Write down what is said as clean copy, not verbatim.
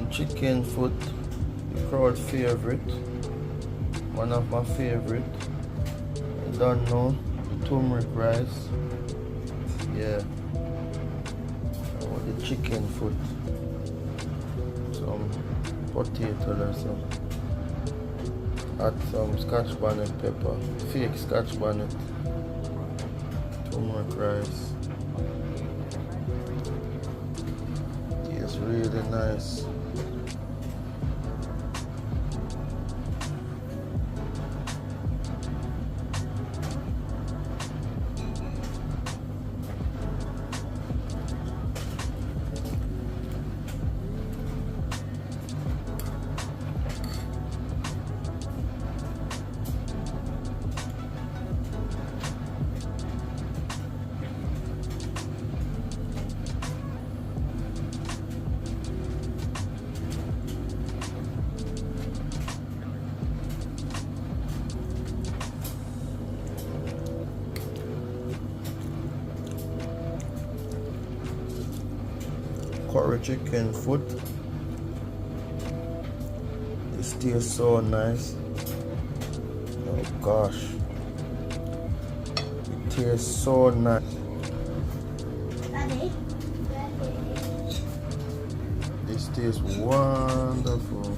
Chicken foot, the crowd favorite, one of my favorite. I don't know, the turmeric rice. Yeah, I want the chicken foot, some potato or some. Add some scotch bonnet pepper, fake scotch bonnet, turmeric rice. It's really nice. Curry chicken foot. This tastes so nice. Oh gosh, it tastes so nice. This tastes wonderful.